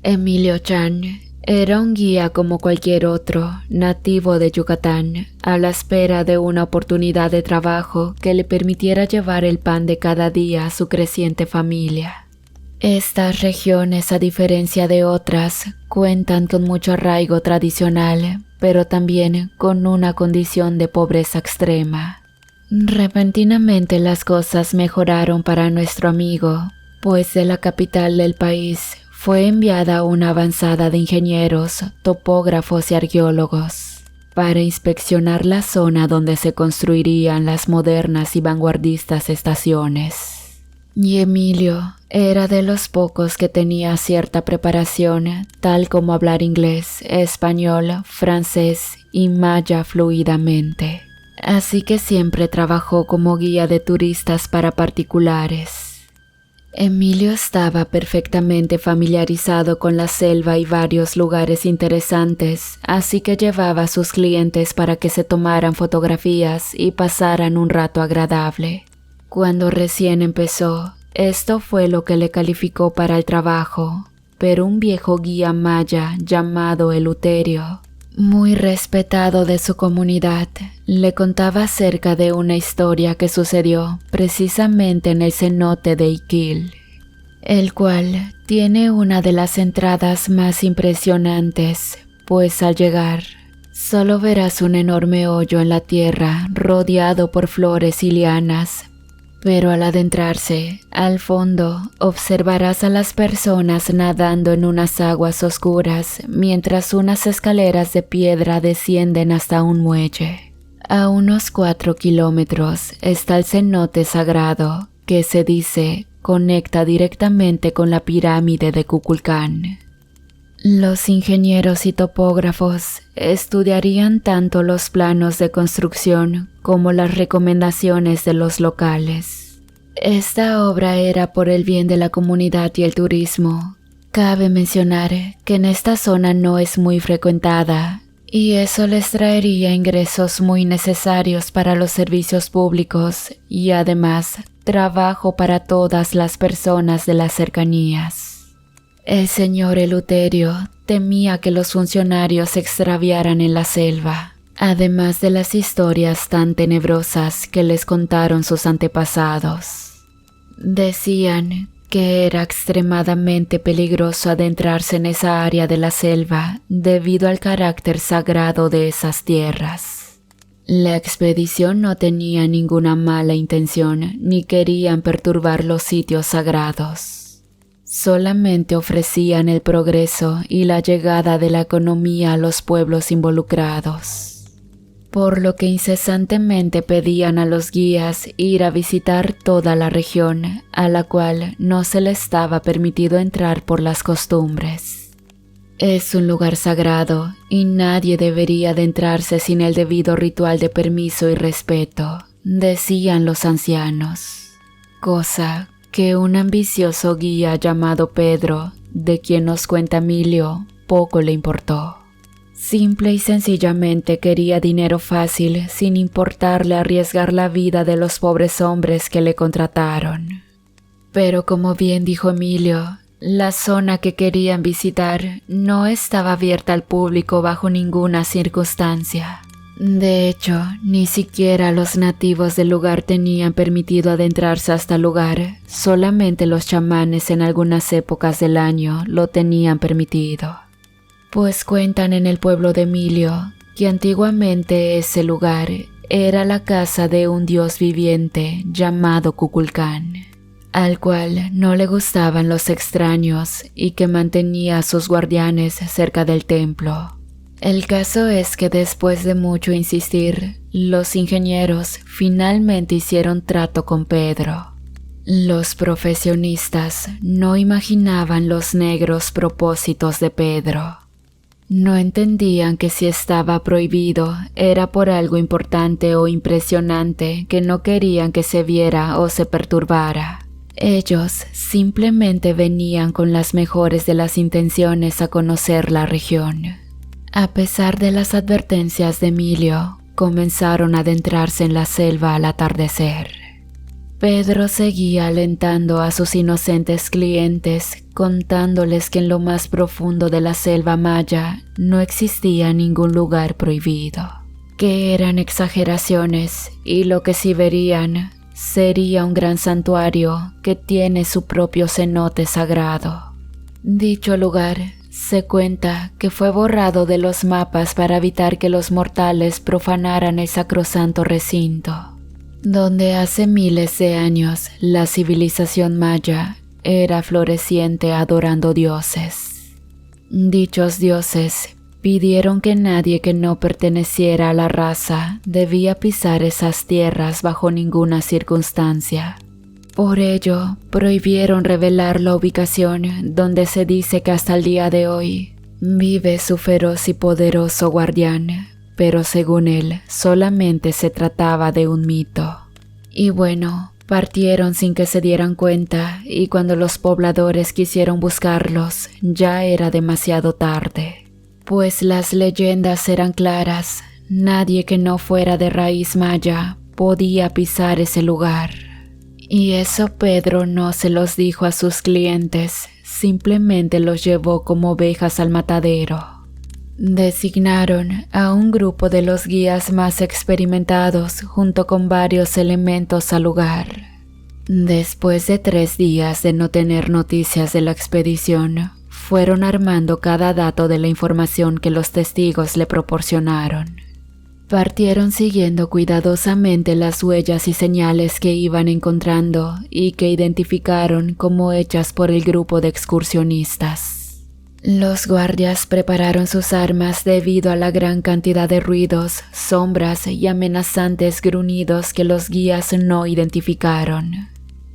Emilio Chan era un guía como cualquier otro, nativo de Yucatán, a la espera de una oportunidad de trabajo que le permitiera llevar el pan de cada día a su creciente familia. Estas regiones, a diferencia de otras, cuentan con mucho arraigo tradicional, pero también con una condición de pobreza extrema. Repentinamente las cosas mejoraron para nuestro amigo, pues de la capital del país fue enviada una avanzada de ingenieros, topógrafos y arqueólogos para inspeccionar la zona donde se construirían las modernas y vanguardistas estaciones. Y Emilio era de los pocos que tenía cierta preparación, tal como hablar inglés, español, francés y maya fluidamente. Así que siempre trabajó como guía de turistas para particulares. Emilio estaba perfectamente familiarizado con la selva y varios lugares interesantes, así que llevaba a sus clientes para que se tomaran fotografías y pasaran un rato agradable. Cuando recién empezó, esto fue lo que le calificó para el trabajo, pero un viejo guía maya llamado Eleuterio, muy respetado de su comunidad, le contaba acerca de una historia que sucedió precisamente en el cenote de Iquil, el cual tiene una de las entradas más impresionantes, pues al llegar solo verás un enorme hoyo en la tierra rodeado por flores y lianas, pero al adentrarse, al fondo, observarás a las personas nadando en unas aguas oscuras mientras unas escaleras de piedra descienden hasta un muelle. A unos 4 kilómetros está el cenote sagrado, que se dice conecta directamente con la pirámide de Kukulcán. Los ingenieros y topógrafos estudiarían tanto los planos de construcción como las recomendaciones de los locales. Esta obra era por el bien de la comunidad y el turismo. Cabe mencionar que en esta zona no es muy frecuentada, y eso les traería ingresos muy necesarios para los servicios públicos y además trabajo para todas las personas de las cercanías. El señor Eleuterio temía que los funcionarios se extraviaran en la selva, además de las historias tan tenebrosas que les contaron sus antepasados. Decían que era extremadamente peligroso adentrarse en esa área de la selva debido al carácter sagrado de esas tierras. La expedición no tenía ninguna mala intención ni querían perturbar los sitios sagrados. Solamente ofrecían el progreso y la llegada de la economía a los pueblos involucrados, por lo que incesantemente pedían a los guías ir a visitar toda la región, a la cual no se le estaba permitido entrar por las costumbres. Es un lugar sagrado y nadie debería adentrarse sin el debido ritual de permiso y respeto, decían los ancianos, cosa que un ambicioso guía llamado Pedro, de quien nos cuenta Emilio, poco le importó. Simple y sencillamente quería dinero fácil sin importarle arriesgar la vida de los pobres hombres que le contrataron. Pero como bien dijo Emilio, la zona que querían visitar no estaba abierta al público bajo ninguna circunstancia. De hecho, ni siquiera los nativos del lugar tenían permitido adentrarse hasta el lugar, solamente los chamanes en algunas épocas del año lo tenían permitido. Pues cuentan en el pueblo de Emilio que antiguamente ese lugar era la casa de un dios viviente llamado Kukulcán, al cual no le gustaban los extraños y que mantenía a sus guardianes cerca del templo. El caso es que después de mucho insistir, los ingenieros finalmente hicieron trato con Pedro. Los profesionistas no imaginaban los negros propósitos de Pedro. No entendían que si estaba prohibido era por algo importante o impresionante que no querían que se viera o se perturbara. Ellos simplemente venían con las mejores de las intenciones a conocer la región. A pesar de las advertencias de Emilio, comenzaron a adentrarse en la selva al atardecer. Pedro seguía alentando a sus inocentes clientes, contándoles que en lo más profundo de la selva maya no existía ningún lugar prohibido, que eran exageraciones y lo que sí verían sería un gran santuario que tiene su propio cenote sagrado. Dicho lugar se cuenta que fue borrado de los mapas para evitar que los mortales profanaran el sacrosanto recinto, donde hace miles de años la civilización maya era floreciente adorando dioses. Dichos dioses pidieron que nadie que no perteneciera a la raza debía pisar esas tierras bajo ninguna circunstancia. Por ello, prohibieron revelar la ubicación donde se dice que hasta el día de hoy vive su feroz y poderoso guardián, pero según él, solamente se trataba de un mito. Y bueno, partieron sin que se dieran cuenta y cuando los pobladores quisieron buscarlos, ya era demasiado tarde. Pues las leyendas eran claras, nadie que no fuera de raíz maya podía pisar ese lugar. Y eso Pedro no se los dijo a sus clientes, simplemente los llevó como ovejas al matadero. Designaron a un grupo de los guías más experimentados junto con varios elementos al lugar. Después de 3 días de no tener noticias de la expedición, fueron armando cada dato de la información que los testigos le proporcionaron. Partieron siguiendo cuidadosamente las huellas y señales que iban encontrando y que identificaron como hechas por el grupo de excursionistas. Los guardias prepararon sus armas debido a la gran cantidad de ruidos, sombras y amenazantes gruñidos que los guías no identificaron.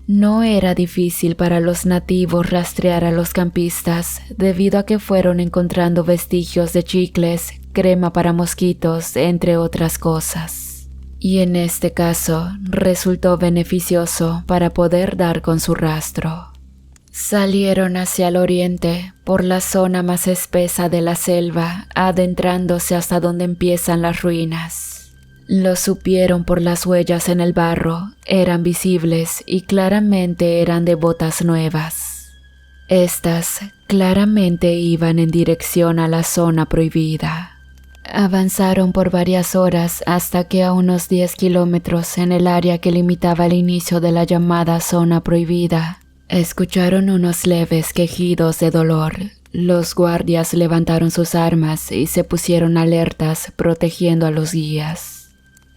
No era difícil para los nativos rastrear a los campistas debido a que fueron encontrando vestigios de chicles, crema para mosquitos, entre otras cosas. Y en este caso resultó beneficioso para poder dar con su rastro. Salieron hacia el oriente, por la zona más espesa de la selva, adentrándose hasta donde empiezan las ruinas. Lo supieron por las huellas en el barro, eran visibles y claramente eran de botas nuevas. Estas claramente iban en dirección a la zona prohibida. Avanzaron por varias horas hasta que a unos 10 kilómetros en el área que limitaba el inicio de la llamada zona prohibida, escucharon unos leves quejidos de dolor. Los guardias levantaron sus armas y se pusieron alertas protegiendo a los guías.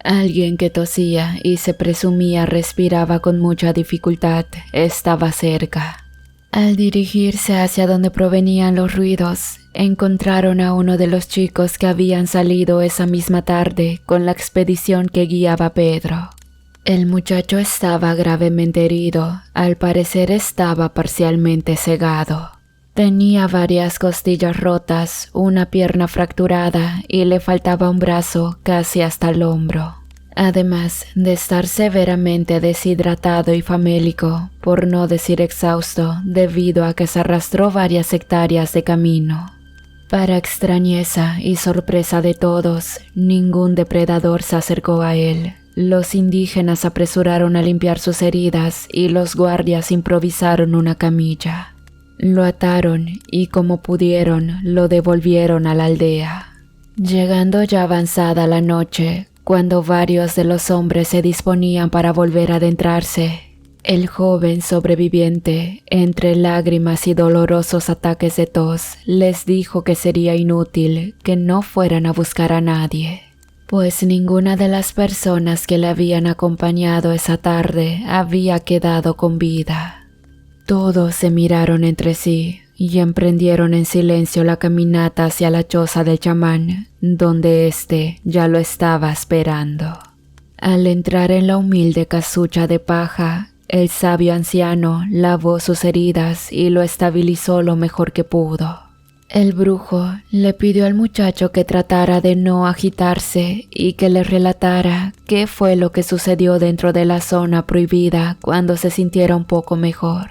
Alguien que tosía y se presumía respiraba con mucha dificultad estaba cerca. Al dirigirse hacia donde provenían los ruidos, encontraron a uno de los chicos que habían salido esa misma tarde con la expedición que guiaba a Pedro. El muchacho estaba gravemente herido, al parecer estaba parcialmente cegado. Tenía varias costillas rotas, una pierna fracturada y le faltaba un brazo casi hasta el hombro. Además de estar severamente deshidratado y famélico, por no decir exhausto, debido a que se arrastró varias hectáreas de camino. Para extrañeza y sorpresa de todos, ningún depredador se acercó a él. Los indígenas apresuraron a limpiar sus heridas y los guardias improvisaron una camilla. Lo ataron y como pudieron lo devolvieron a la aldea. Llegando ya avanzada la noche, cuando varios de los hombres se disponían para volver a adentrarse, el joven sobreviviente, entre lágrimas y dolorosos ataques de tos, les dijo que sería inútil que no fueran a buscar a nadie, pues ninguna de las personas que le habían acompañado esa tarde había quedado con vida. Todos se miraron entre sí y emprendieron en silencio la caminata hacia la choza del chamán, donde éste ya lo estaba esperando. Al entrar en la humilde casucha de paja, el sabio anciano lavó sus heridas y lo estabilizó lo mejor que pudo. El brujo le pidió al muchacho que tratara de no agitarse y que le relatara qué fue lo que sucedió dentro de la zona prohibida cuando se sintiera un poco mejor.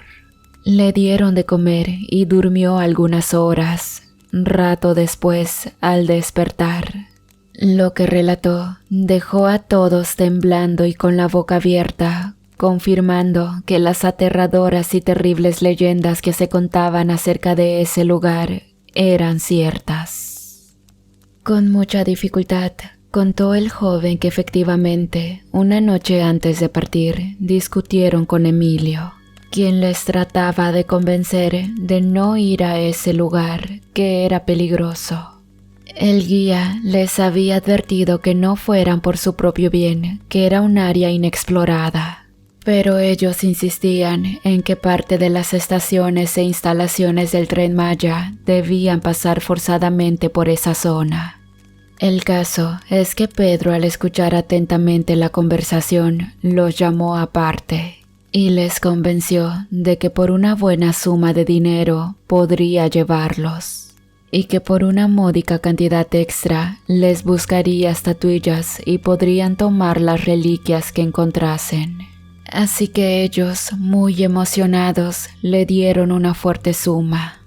Le dieron de comer y durmió algunas horas. Rato después, al despertar, lo que relató dejó a todos temblando y con la boca abierta, confirmando que las aterradoras y terribles leyendas que se contaban acerca de ese lugar eran ciertas. Con mucha dificultad, contó el joven que efectivamente, una noche antes de partir, discutieron con Emilio, quien les trataba de convencer de no ir a ese lugar, que era peligroso. El guía les había advertido que no fueran por su propio bien, que era un área inexplorada. Pero ellos insistían en que parte de las estaciones e instalaciones del Tren Maya debían pasar forzadamente por esa zona. El caso es que Pedro, al escuchar atentamente la conversación, los llamó aparte y les convenció de que por una buena suma de dinero podría llevarlos y que por una módica cantidad extra les buscaría estatuillas y podrían tomar las reliquias que encontrasen. Así que ellos, muy emocionados, le dieron una fuerte suma.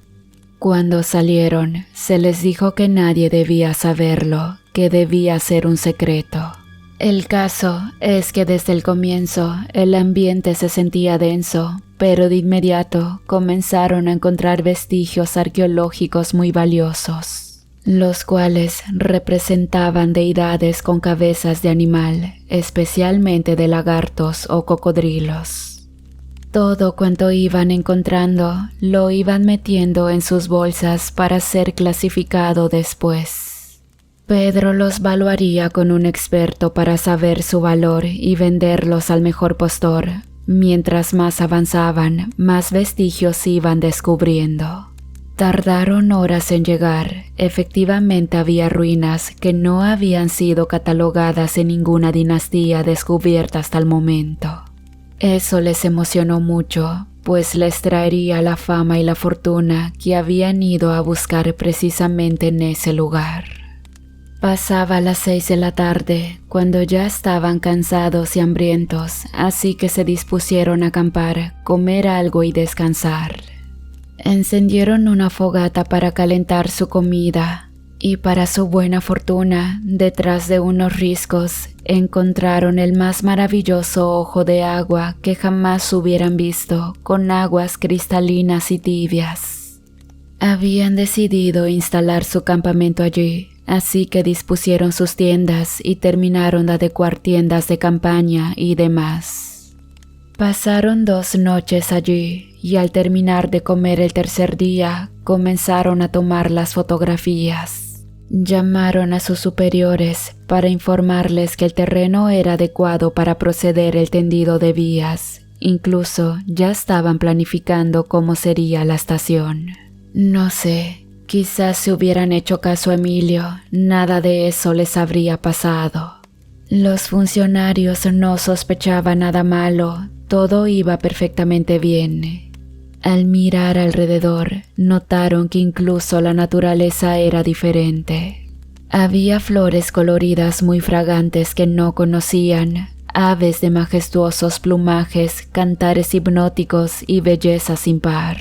Cuando salieron, se les dijo que nadie debía saberlo, que debía ser un secreto. El caso es que desde el comienzo el ambiente se sentía denso, pero de inmediato comenzaron a encontrar vestigios arqueológicos muy valiosos, los cuales representaban deidades con cabezas de animal, especialmente de lagartos o cocodrilos. Todo cuanto iban encontrando lo iban metiendo en sus bolsas para ser clasificado después. Pedro los valuaría con un experto para saber su valor y venderlos al mejor postor. Mientras más avanzaban, más vestigios iban descubriendo. Tardaron horas en llegar. Efectivamente había ruinas que no habían sido catalogadas en ninguna dinastía descubierta hasta el momento. Eso les emocionó mucho, pues les traería la fama y la fortuna que habían ido a buscar precisamente en ese lugar. Pasaba las 6 de la tarde, cuando ya estaban cansados y hambrientos, así que se dispusieron a acampar, comer algo y descansar. Encendieron una fogata para calentar su comida, y para su buena fortuna, detrás de unos riscos, encontraron el más maravilloso ojo de agua que jamás hubieran visto, con aguas cristalinas y tibias. Habían decidido instalar su campamento allí, así que dispusieron sus tiendas y terminaron de adecuar tiendas de campaña y demás. Pasaron 2 noches allí y al terminar de comer el tercer día, comenzaron a tomar las fotografías. Llamaron a sus superiores para informarles que el terreno era adecuado para proceder el tendido de vías. Incluso ya estaban planificando cómo sería la estación. No sé, quizás si hubieran hecho caso a Emilio, nada de eso les habría pasado. Los funcionarios no sospechaban nada malo, todo iba perfectamente bien. Al mirar alrededor, notaron que incluso la naturaleza era diferente. Había flores coloridas muy fragantes que no conocían, aves de majestuosos plumajes, cantares hipnóticos y belleza sin par.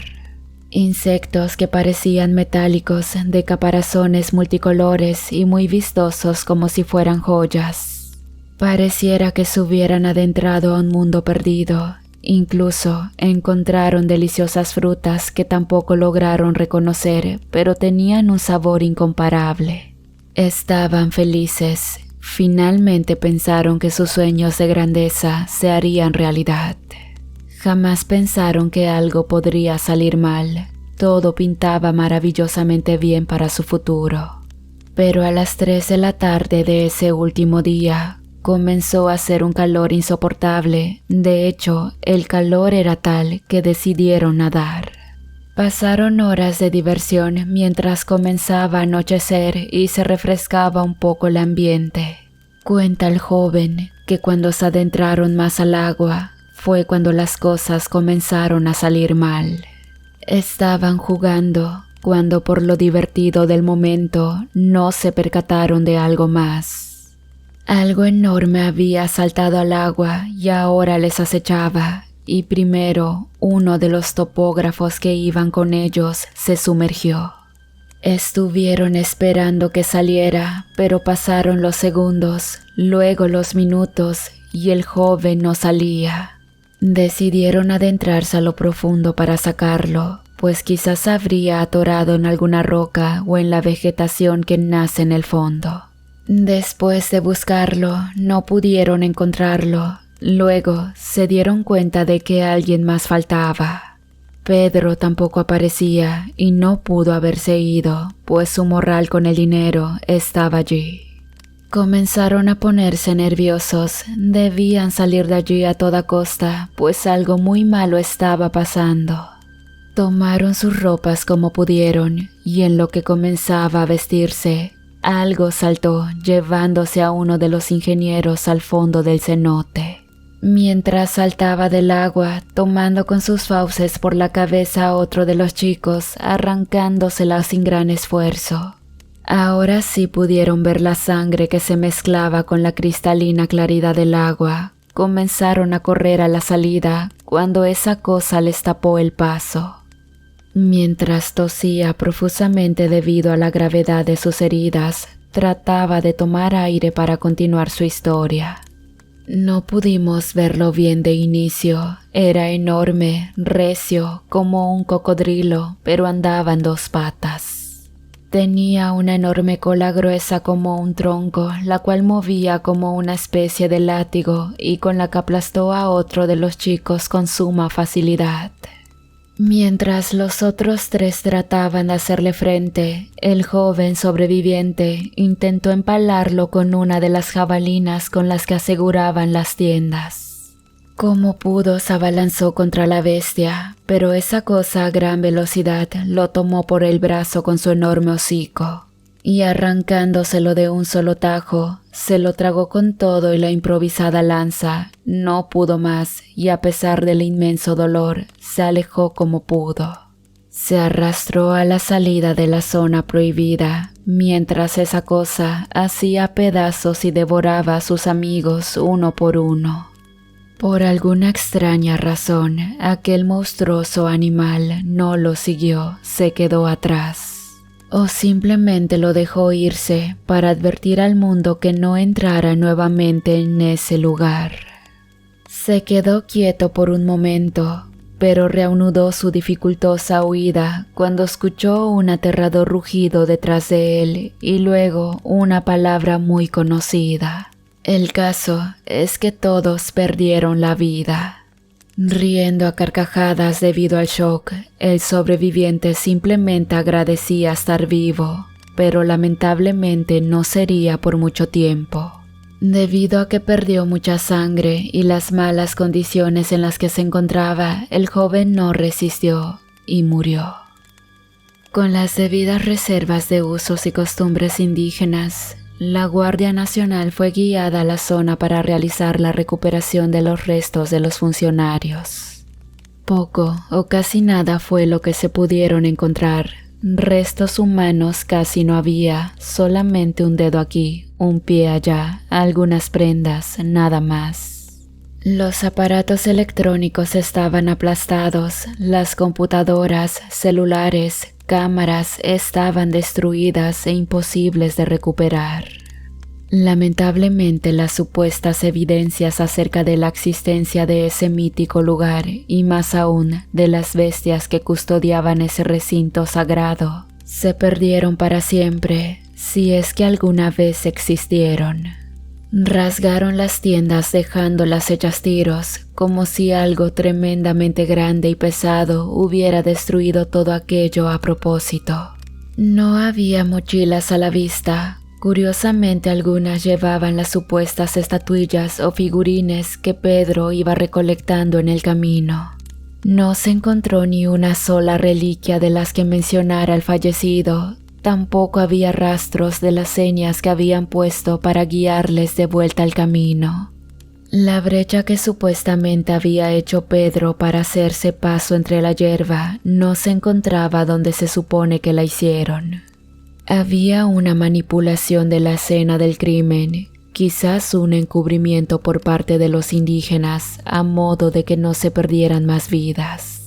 Insectos que parecían metálicos, de caparazones multicolores y muy vistosos como si fueran joyas. Pareciera que se hubieran adentrado a un mundo perdido. Incluso encontraron deliciosas frutas que tampoco lograron reconocer, pero tenían un sabor incomparable. Estaban felices. Finalmente pensaron que sus sueños de grandeza se harían realidad. Jamás pensaron que algo podría salir mal. Todo pintaba maravillosamente bien para su futuro. Pero a las 3 de la tarde de ese último día, comenzó a hacer un calor insoportable. De hecho, el calor era tal que decidieron nadar. Pasaron horas de diversión mientras comenzaba a anochecer y se refrescaba un poco el ambiente. Cuenta el joven que cuando se adentraron más al agua, fue cuando las cosas comenzaron a salir mal. Estaban jugando cuando por lo divertido del momento no se percataron de algo más. Algo enorme había saltado al agua y ahora les acechaba, y primero uno de los topógrafos que iban con ellos se sumergió. Estuvieron esperando que saliera, pero pasaron los segundos, luego los minutos, y el joven no salía. Decidieron adentrarse a lo profundo para sacarlo, pues quizás habría atorado en alguna roca o en la vegetación que nace en el fondo. Después de buscarlo, no pudieron encontrarlo. Luego se dieron cuenta de que alguien más faltaba. Pedro tampoco aparecía y no pudo haberse ido, pues su morral con el dinero estaba allí. Comenzaron a ponerse nerviosos. Debían salir de allí a toda costa, pues algo muy malo estaba pasando. Tomaron sus ropas como pudieron y en lo que comenzaba a vestirse, algo saltó llevándose a uno de los ingenieros al fondo del cenote. Mientras saltaba del agua, tomando con sus fauces por la cabeza a otro de los chicos, arrancándosela sin gran esfuerzo. Ahora sí pudieron ver la sangre que se mezclaba con la cristalina claridad del agua. Comenzaron a correr a la salida cuando esa cosa les tapó el paso. Mientras tosía profusamente debido a la gravedad de sus heridas, trataba de tomar aire para continuar su historia. No pudimos verlo bien de inicio. Era enorme, recio, como un cocodrilo, pero andaba en dos patas. Tenía una enorme cola gruesa como un tronco, la cual movía como una especie de látigo y con la que aplastó a otro de los chicos con suma facilidad. Mientras los otros tres trataban de hacerle frente, el joven sobreviviente intentó empalarlo con una de las jabalinas con las que aseguraban las tiendas. Como pudo se abalanzó contra la bestia, pero esa cosa a gran velocidad lo tomó por el brazo con su enorme hocico, y arrancándoselo de un solo tajo, se lo tragó con todo y la improvisada lanza. No pudo más y a pesar del inmenso dolor, se alejó como pudo. Se arrastró a la salida de la zona prohibida, mientras esa cosa hacía pedazos y devoraba a sus amigos uno por uno. Por alguna extraña razón, aquel monstruoso animal no lo siguió, se quedó atrás. O simplemente lo dejó irse para advertir al mundo que no entrara nuevamente en ese lugar. Se quedó quieto por un momento, pero reanudó su dificultosa huida cuando escuchó un aterrador rugido detrás de él y luego una palabra muy conocida. El caso es que todos perdieron la vida. Riendo a carcajadas debido al shock, el sobreviviente simplemente agradecía estar vivo, pero lamentablemente no sería por mucho tiempo. Debido a que perdió mucha sangre y las malas condiciones en las que se encontraba, el joven no resistió y murió. Con las debidas reservas de usos y costumbres indígenas, la Guardia Nacional fue guiada a la zona para realizar la recuperación de los restos de los funcionarios. Poco o casi nada fue lo que se pudieron encontrar. Restos humanos casi no había, solamente un dedo aquí, un pie allá, algunas prendas, nada más. Los aparatos electrónicos estaban aplastados, las computadoras, celulares, cámaras estaban destruidas e imposibles de recuperar. Lamentablemente, las supuestas evidencias acerca de la existencia de ese mítico lugar y más aún de las bestias que custodiaban ese recinto sagrado se perdieron para siempre, si es que alguna vez existieron. Rasgaron las tiendas dejándolas hechas tiros, como si algo tremendamente grande y pesado hubiera destruido todo aquello a propósito. No había mochilas a la vista. Curiosamente, algunas llevaban las supuestas estatuillas o figurines que Pedro iba recolectando en el camino. No se encontró ni una sola reliquia de las que mencionara el fallecido. Tampoco había rastros de las señas que habían puesto para guiarles de vuelta al camino. La brecha que supuestamente había hecho Pedro para hacerse paso entre la hierba no se encontraba donde se supone que la hicieron. Había una manipulación de la escena del crimen, quizás un encubrimiento por parte de los indígenas a modo de que no se perdieran más vidas.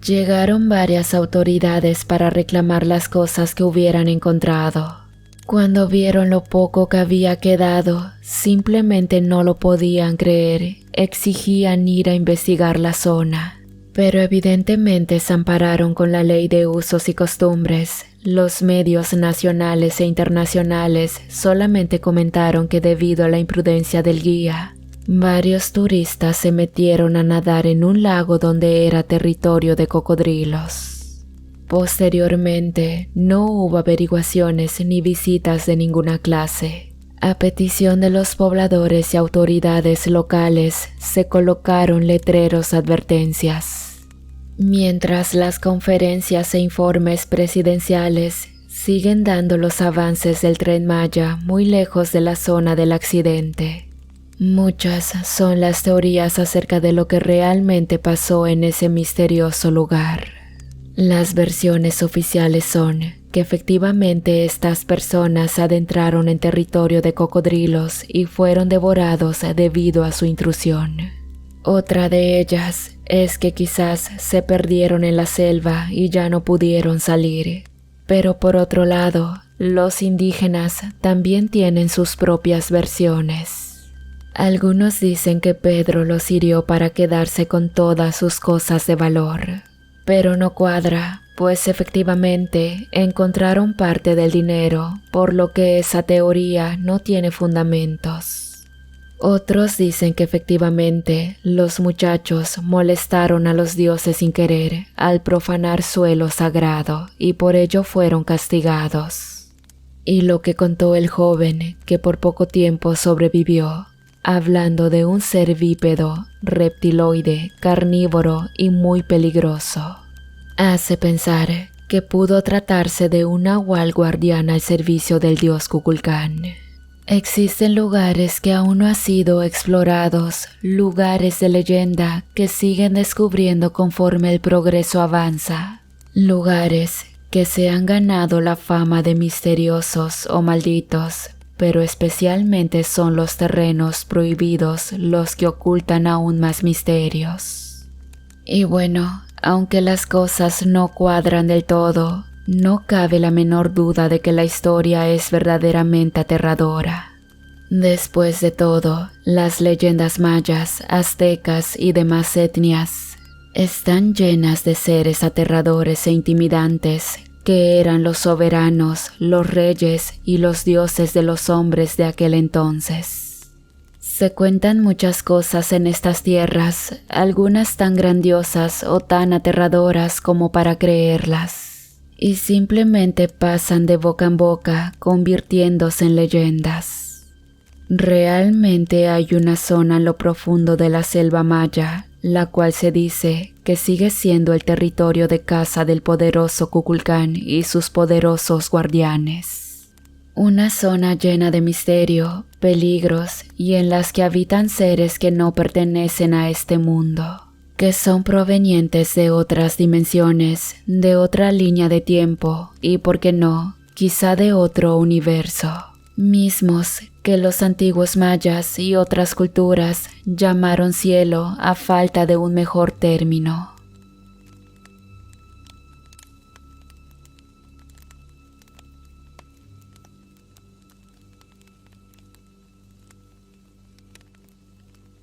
Llegaron varias autoridades para reclamar las cosas que hubieran encontrado. Cuando vieron lo poco que había quedado, simplemente no lo podían creer, exigían ir a investigar la zona. Pero evidentemente se ampararon con la ley de usos y costumbres. Los medios nacionales e internacionales solamente comentaron que debido a la imprudencia del guía, varios turistas se metieron a nadar en un lago donde era territorio de cocodrilos. Posteriormente, no hubo averiguaciones ni visitas de ninguna clase. A petición de los pobladores y autoridades locales, se colocaron letreros de advertencias. Mientras las conferencias e informes presidenciales siguen dando los avances del Tren Maya muy lejos de la zona del accidente. Muchas son las teorías acerca de lo que realmente pasó en ese misterioso lugar. Las versiones oficiales son que efectivamente estas personas se adentraron en territorio de cocodrilos y fueron devorados debido a su intrusión. Otra de ellas es que quizás se perdieron en la selva y ya no pudieron salir. Pero por otro lado, los indígenas también tienen sus propias versiones. Algunos dicen que Pedro los hirió para quedarse con todas sus cosas de valor. Pero no cuadra, pues efectivamente encontraron parte del dinero, por lo que esa teoría no tiene fundamentos. Otros dicen que efectivamente los muchachos molestaron a los dioses sin querer al profanar suelo sagrado y por ello fueron castigados. Y lo que contó el joven, que por poco tiempo sobrevivió, hablando de un ser bípedo, reptiloide, carnívoro y muy peligroso, hace pensar que pudo tratarse de un nahual guardián al servicio del dios Kukulcán. Existen lugares que aún no han sido explorados, lugares de leyenda que siguen descubriendo conforme el progreso avanza, lugares que se han ganado la fama de misteriosos o malditos, pero especialmente son los terrenos prohibidos los que ocultan aún más misterios. Y bueno, aunque las cosas no cuadran del todo, no cabe la menor duda de que la historia es verdaderamente aterradora. Después de todo, las leyendas mayas, aztecas y demás etnias están llenas de seres aterradores e intimidantes que eran los soberanos, los reyes y los dioses de los hombres de aquel entonces. Se cuentan muchas cosas en estas tierras, algunas tan grandiosas o tan aterradoras como para creerlas. Y simplemente pasan de boca en boca, convirtiéndose en leyendas. Realmente hay una zona en lo profundo de la selva maya, la cual se dice que sigue siendo el territorio de caza del poderoso Kukulcán y sus poderosos guardianes. Una zona llena de misterio, peligros y en las que habitan seres que no pertenecen a este mundo, que son provenientes de otras dimensiones, de otra línea de tiempo y, por qué no, quizá de otro universo, mismos que los antiguos mayas y otras culturas llamaron cielo a falta de un mejor término.